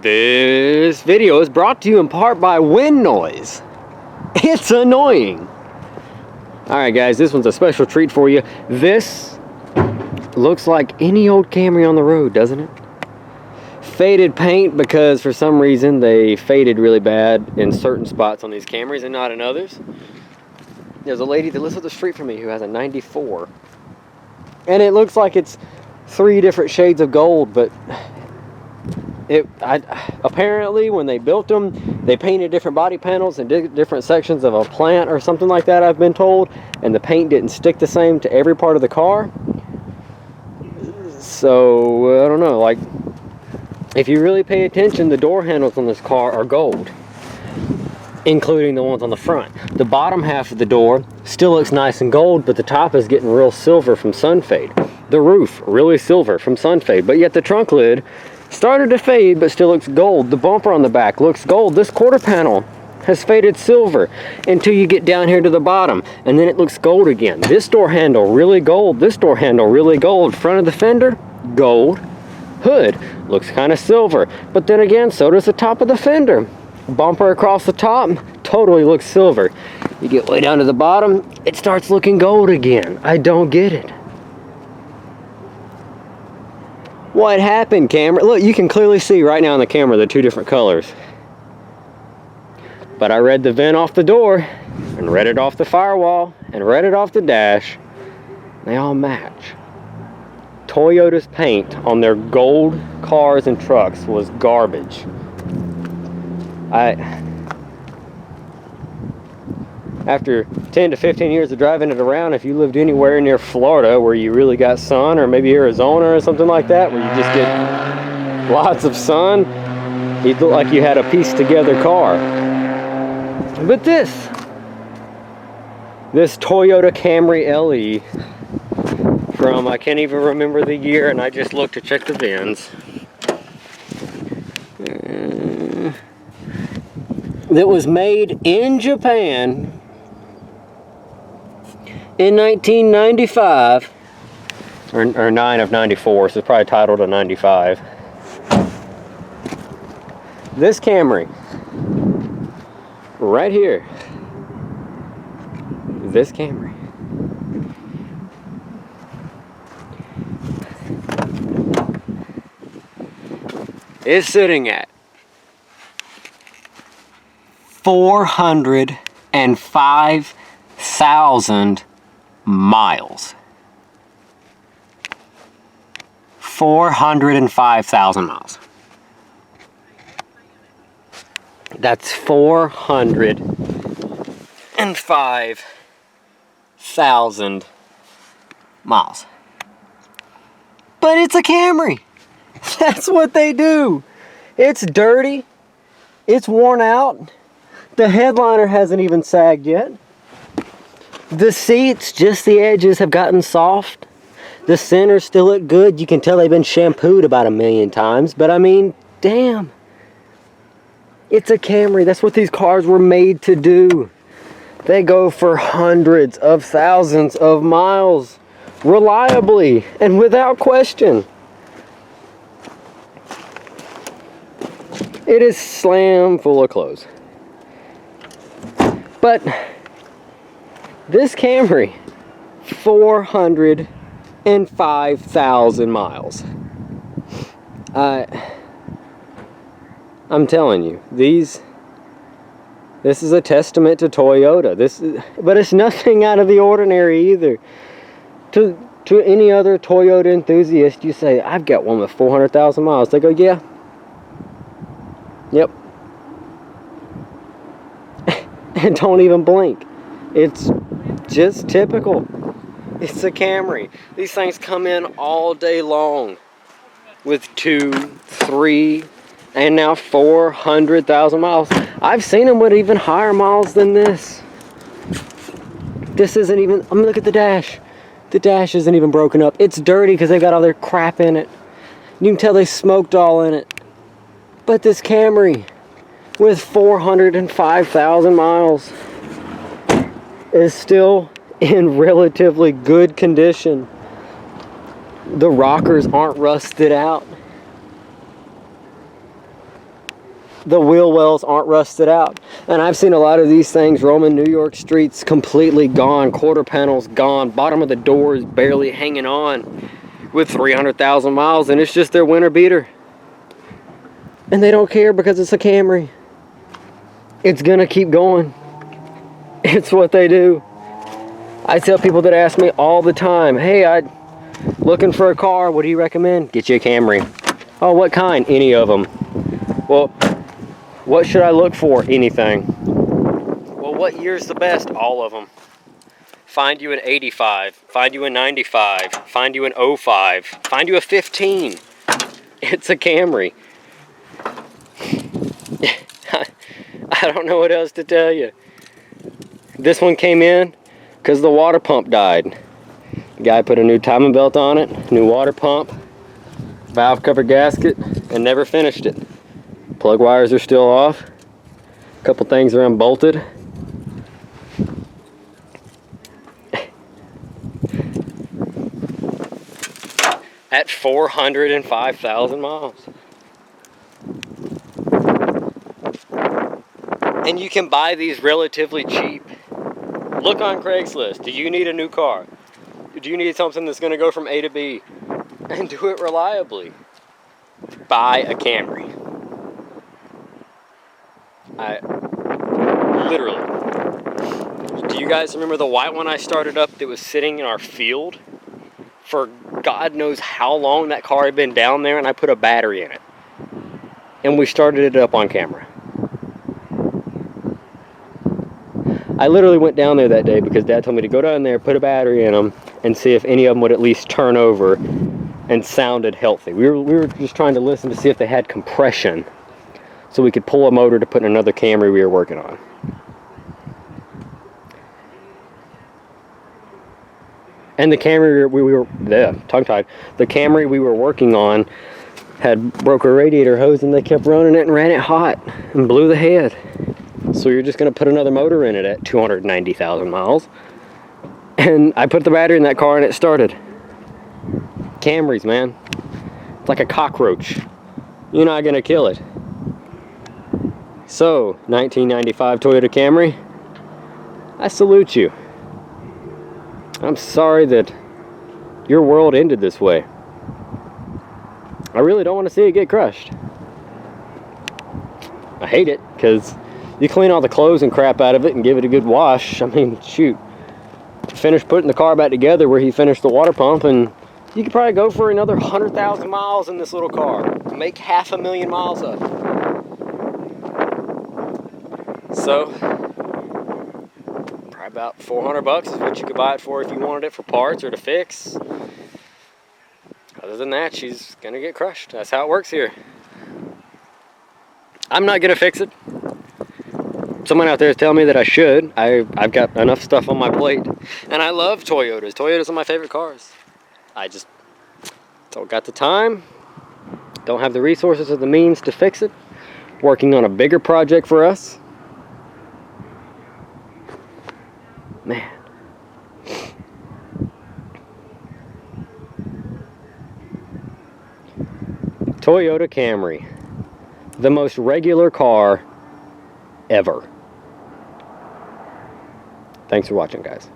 This video is brought to you in part by wind noise. It's annoying. Alright guys, this one's a special treat for you. This looks like any old Camry on the road, doesn't it? Faded paint because for some reason they faded really bad in certain spots on these Camrys and not in others. There's a lady that lives up the street from me who has a 94. And it looks like it's 3 different shades of gold, but apparently when they built them, they painted different body panels and different sections of a plant or something like that, I've been told, and the paint didn't stick the same to every part of the car. So I don't know, like, if you really pay attention, the door handles on this car are gold, including the ones on the front. The bottom half of the door still looks nice and gold, but the top is getting real silver from sun fade. The roof, really silver from sun fade, but yet the trunk lid started to fade, but still looks gold. The bumper on the back looks gold. This quarter panel has faded silver until you get down here to the bottom, and then it looks gold again. This door handle, really gold. This door handle, really gold. Front of the fender, gold. Hood looks kind of silver, but then again, so does the top of the fender. Bumper across the top, totally looks silver. You get way down to the bottom, it starts looking gold again. I don't get it. What happened, Camry? Look, you can clearly see right now on the camera the 2 different colors. But I read the VIN off the door, and read it off the firewall, and read it off the dash. They all match. Toyota's paint on their gold cars and trucks was garbage. After 10 to 15 years of driving it around, if you lived anywhere near Florida where you really got sun, or maybe Arizona or something like that, where you just get lots of sun, you'd look like you had a pieced together car. But this Toyota Camry LE from, I can't even remember the year, and I just looked to check the VINs. That was made in Japan in 1995, or 9 of 94, so it's probably titled a 95. This Camry, right here, this Camry, is sitting at 405,000 miles. 405,000 miles. That's 405,000 miles. But it's a Camry. That's what they do. It's dirty. It's worn out. The headliner hasn't even sagged yet. The seats, just the edges, have gotten soft. The centers still look good. You can tell they've been shampooed about 1,000,000 times. But I mean, damn. It's a Camry. That's what these cars were made to do. They go for hundreds of thousands of miles. Reliably and without question. It is slam full of clothes. But this Camry, 405,000 miles. I'm telling you, this is a testament to Toyota. But it's nothing out of the ordinary either. To any other Toyota enthusiast, you say, I've got one with 400,000 miles. They go, yeah. Yep. And don't even blink. It's just typical. It's a Camry. These things come in all day long with 2, 3, and now 400,000 miles. I've seen them with even higher miles than this. This isn't even, I mean, look at the dash. The dash isn't even broken up. It's dirty because they've got all their crap in it. You can tell they smoked all in it. But this Camry, with 405,000 miles, is still in relatively good condition. The rockers aren't rusted out. the wheel wells aren't rusted out. And I've seen a lot of these things roaming New York streets completely gone, quarter panels gone, bottom of the door is barely hanging on with 300,000 miles, and it's just their winter beater. And they don't care because it's a Camry. It's gonna keep going. It's what they do. I tell people that ask me all the time, hey, I'm looking for a car, what do you recommend? Get you a Camry. Oh, what kind? Any of them. Well, what should I look for? Anything. Well, what year's the best? All of them. Find you an 85, find you a 95, find you an 05, find you a 15. It's a Camry. I don't know what else to tell you. This one came in because the water pump died. The guy put a new timing belt on it, new water pump, valve cover gasket, and never finished it. Plug wires are still off. A couple things are unbolted. At 405,000 miles. And you can buy these relatively cheap. Look on Craigslist. Do you need a new car? Do you need something that's going to go from A to B? And do it reliably. Buy a Camry. Literally. Do you guys remember the white one I started up that was sitting in our field? For God knows how long that car had been down there, and I put a battery in it. And we started it up on camera. I literally went down there that day because Dad told me to go down there, put a battery in them, and see if any of them would at least turn over and sounded healthy. We were just trying to listen to see if they had compression so we could pull a motor to put in another Camry we were working on. And the Camry we were tongue-tied. The Camry we were working on had broke a radiator hose, and they kept running it and ran it hot and blew the head. So you're just going to put another motor in it at 290,000 miles. And I put the battery in that car and it started. Camrys, man. It's like a cockroach. You're not going to kill it. So, 1995 Toyota Camry, I salute you. I'm sorry that your world ended this way. I really don't want to see it get crushed. I hate it because you clean all the clothes and crap out of it and give it a good wash. I mean, shoot. Finish putting the car back together where he finished the water pump, and you could probably go for another 100,000 miles in this little car. Make 500,000 miles up. So, probably about $400 is what you could buy it for if you wanted it for parts or to fix. Other than that, she's gonna get crushed. That's how it works here. I'm not gonna fix it. Someone out there is telling me that I should. I've got enough stuff on my plate. And I love Toyotas. Toyotas are my favorite cars. I just don't got the time, don't have the resources or the means to fix it. Working on a bigger project for us. Man. Toyota Camry. The most regular car ever. Thanks for watching, guys.